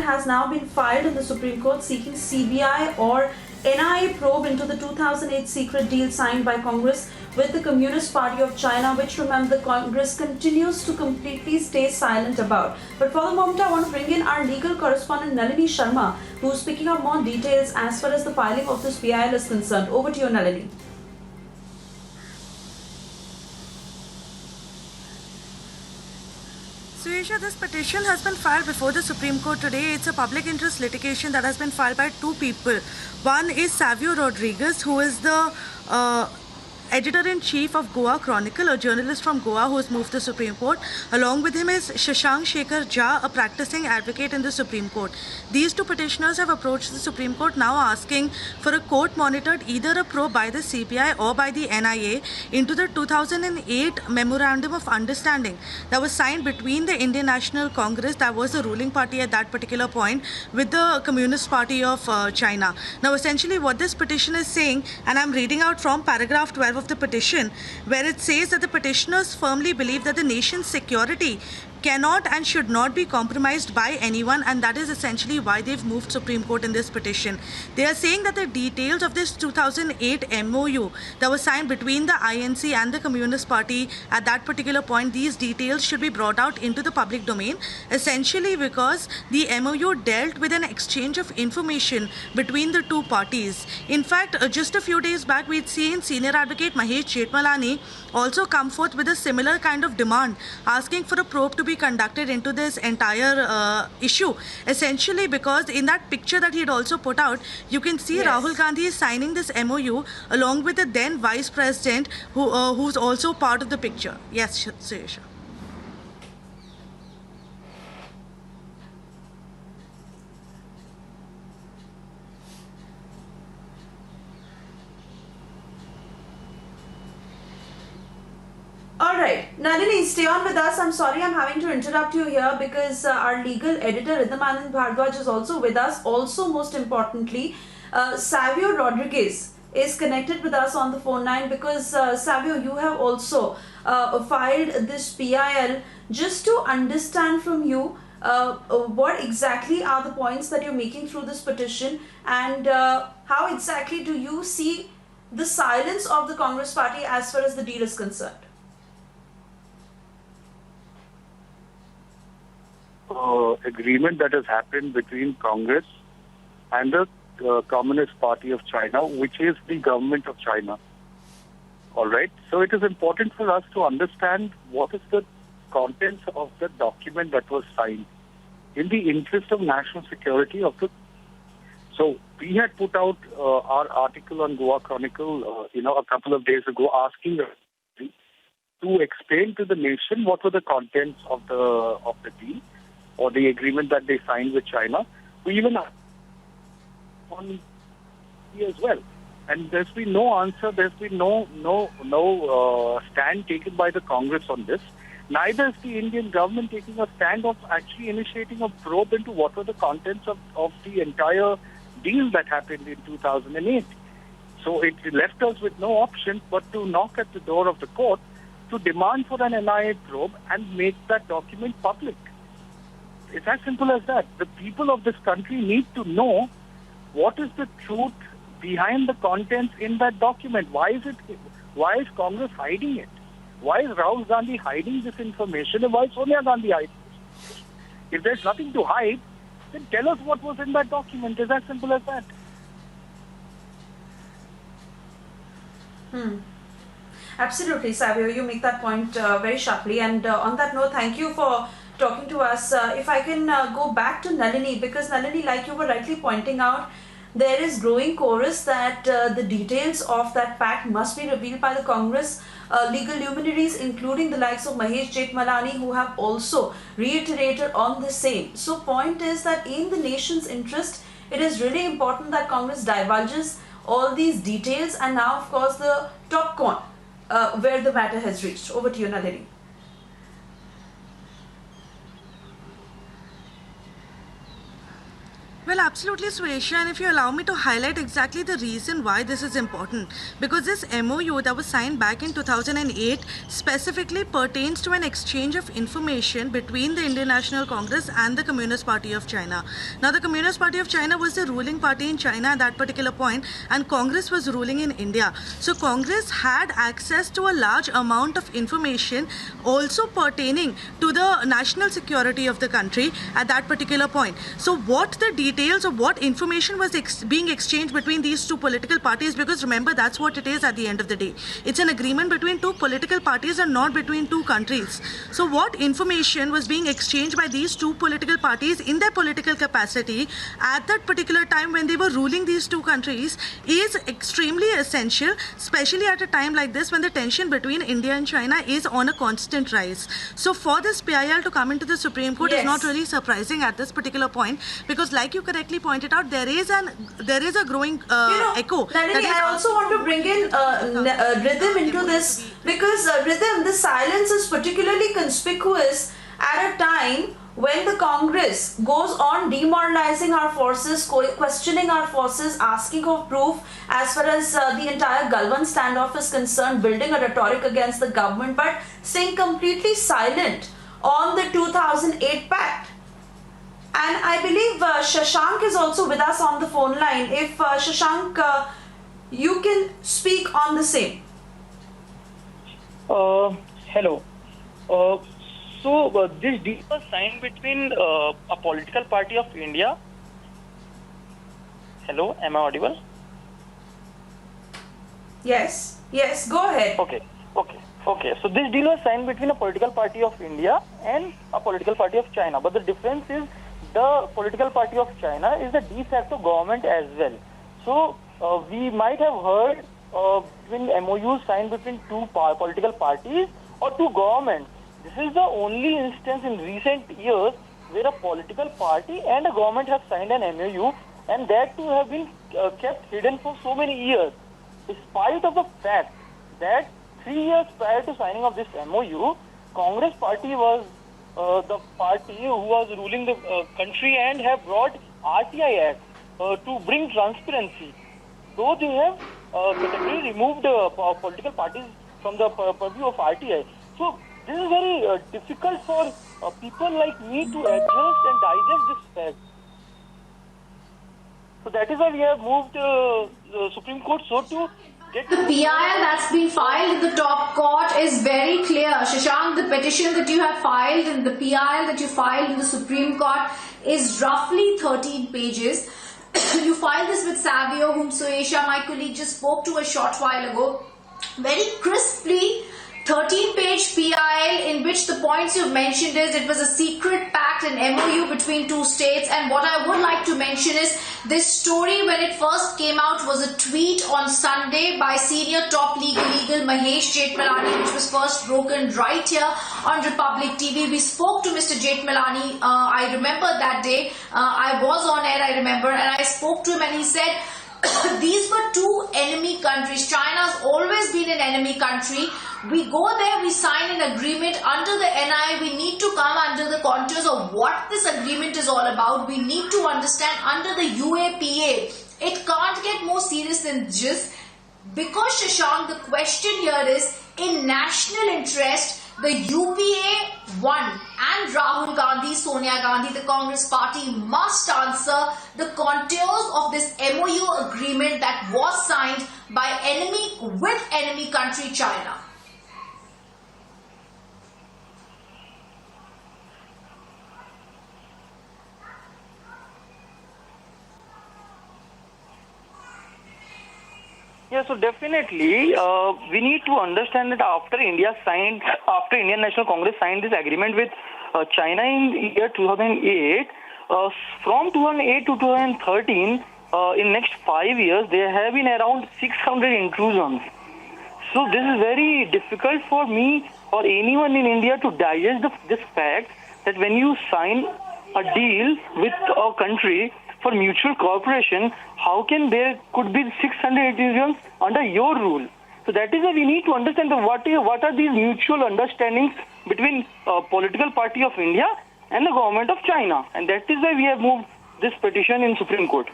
PIL has now been filed in the Supreme Court seeking CBI or NIA probe into the 2008 secret deal signed by Congress with the Communist Party of China, which, remember, the Congress continues to completely stay silent about. But for the moment, I want to bring in our legal correspondent Nalini Sharma, who's picking up more details as far as the filing of this PIL is concerned. Over to you, Nalini. Suesha, this petition has been filed before the Supreme Court today. It's a public interest litigation that has been filed by two people. One is Savio Rodriguez, who is the editor-in-chief of Goa Chronicle, a journalist from Goa who has moved to the Supreme Court. Along with him is Shashank Shekhar Jha, a practicing advocate in the Supreme Court. These two petitioners have approached the Supreme Court now asking for a court-monitored either a probe by the CBI or by the NIA into the 2008 Memorandum of Understanding that was signed between the Indian National Congress, that was the ruling party at that particular point, with the Communist Party of China. Now, essentially what this petition is saying, and I'm reading out from paragraph 12 of the petition, where it says that the petitioners firmly believe that the nation's security cannot and should not be compromised by anyone, and that is essentially why they've moved Supreme Court in this petition. They are saying that the details of this 2008 MOU that was signed between the INC and the Communist Party at that particular point, these details should be brought out into the public domain, essentially because the MOU dealt with an exchange of information between the two parties. In fact, just a few days back, we'd seen senior advocate Mahesh Jethmalani also come forth with a similar kind of demand, asking for a probe to be conducted into this entire issue, essentially because in that picture that he had also put out, you can see Rahul Gandhi is signing this MOU along with the then Vice President who's also part of the picture. Yes, Suesha. Alright, Nalini, stay on with us. I'm sorry I'm having to interrupt you here because our legal editor Ridhamanand Bhardwaj is also with us. Also, most importantly, Savio Rodriguez is connected with us on the phone line because Savio, you have also filed this PIL. Just to understand from you what exactly are the points that you're making through this petition, and how exactly do you see the silence of the Congress party as far as the deal is concerned? Agreement that has happened between Congress and the Communist Party of China, which is the government of China. All right. So it is important for us to understand what is the contents of the document that was signed in the interest of national security of the. So we had put out our article on Goa Chronicle, a couple of days ago, asking to explain to the nation what were the contents of the deal, or the agreement that they signed with China. We even on here as well, and there's been no answer. There's been no stand taken by the Congress on this. Neither is the Indian government taking a stand of actually initiating a probe into what were the contents of the entire deal that happened in 2008. So it left us with no option but to knock at the door of the court to demand for an NIA probe and make that document public. It's as simple as that. The people of this country need to know what is the truth behind the contents in that document. Why is Congress hiding it? Why is Rahul Gandhi hiding this information, and why is Sonia Gandhi hiding this? If there's nothing to hide, then tell us what was in that document. It's as simple as that. Absolutely, Savio, you make that point very sharply. And on that note, thank you for talking to us. If I can go back to Nalini, because Nalini, like you were rightly pointing out, there is growing chorus that the details of that pact must be revealed by the Congress. Legal luminaries, including the likes of Mahesh Jethmalani, who have also reiterated on the same. So point is that in the nation's interest, it is really important that Congress divulges all these details, and now of course the top con where the matter has reached. Over to you, Nalini. Well, absolutely, Suesha, and if you allow me to highlight exactly the reason why this is important, because this MOU that was signed back in 2008 specifically pertains to an exchange of information between the Indian National Congress and the Communist Party of China. Now, the Communist Party of China was the ruling party in China at that particular point, and Congress was ruling in India. So, Congress had access to a large amount of information also pertaining to the national security of the country at that particular point. So, what the details of what information was being exchanged between these two political parties, because remember, that's what it is at the end of the day. It's an agreement between two political parties and not between two countries. So what information was being exchanged by these two political parties in their political capacity at that particular time when they were ruling these two countries is extremely essential, especially at a time like this when the tension between India and China is on a constant rise. So for this PIL to come into the Supreme Court is not really surprising at this particular point, because like you correctly pointed out, there is a growing echo. Nalini, I also want to bring in Rhythm into this, because Rhythm, the silence is particularly conspicuous at a time when the Congress goes on demoralizing our forces, questioning our forces, asking for proof as far as the entire Galwan standoff is concerned, building a rhetoric against the government, but staying completely silent on the 2008 pact. And I believe Shashank is also with us on the phone line. If Shashank, you can speak on the same. Hello. So this deal was signed between a political party of India. Hello, am I audible? Yes, go ahead. Okay. So this deal was signed between a political party of India and a political party of China. But the difference is the political party of China is the de facto government as well. So we might have heard between MOUs signed between two political parties or two governments. This is the only instance in recent years where a political party and a government have signed an MOU, and that too have been kept hidden for so many years. Despite of the fact that 3 years prior to signing of this MOU, Congress party was the party who was ruling the country and have brought RTI Act to bring transparency. Though they have categorically removed political parties from the purview of RTI. So this is very difficult for people like me to adjust and digest this fact. So that is why we have moved the Supreme Court to get the PIL that's been filed in the top court is very clear. Shashank, the petition that you have filed and the PIL that you filed in the Supreme Court is roughly 13 pages. You filed this with Savio, whom Suesha, my colleague, just spoke to a short while ago. Very crisply, 13-page PIL in which the points you've mentioned is it was a secret pact, an MOU between two states, and what I would like to mention is this story when it first came out was a tweet on Sunday by senior top legal Mahesh Jethmalani, which was first broken right here on Republic TV. We spoke to Mr. Jethmalani, I remember that day, I was on air, I remember, and I spoke to him and he said, these were two enemy countries. China's always been an enemy country. We go there, we sign an agreement under the NI. We need to come under the contours of what this agreement is all about. We need to understand under the UAPA. It can't get more serious than this. Because, Shashank, the question here is, in national interest, the UPA won, and Rahul Gandhi, Sonia Gandhi, the Congress party must answer the contours of this MOU agreement that was signed by enemy country China. Yeah, so definitely we need to understand that after Indian National Congress signed this agreement with China in year 2008, from 2008 to 2013, in next 5 years, there have been around 600 intrusions. So this is very difficult for me or anyone in India to digest this fact that when you sign a deal with a country for mutual cooperation, how can there could be 600 intrusions under your rule? So that is why we need to understand what are these mutual understandings between political party of India and the government of China. And that is why we have moved this petition in Supreme Court?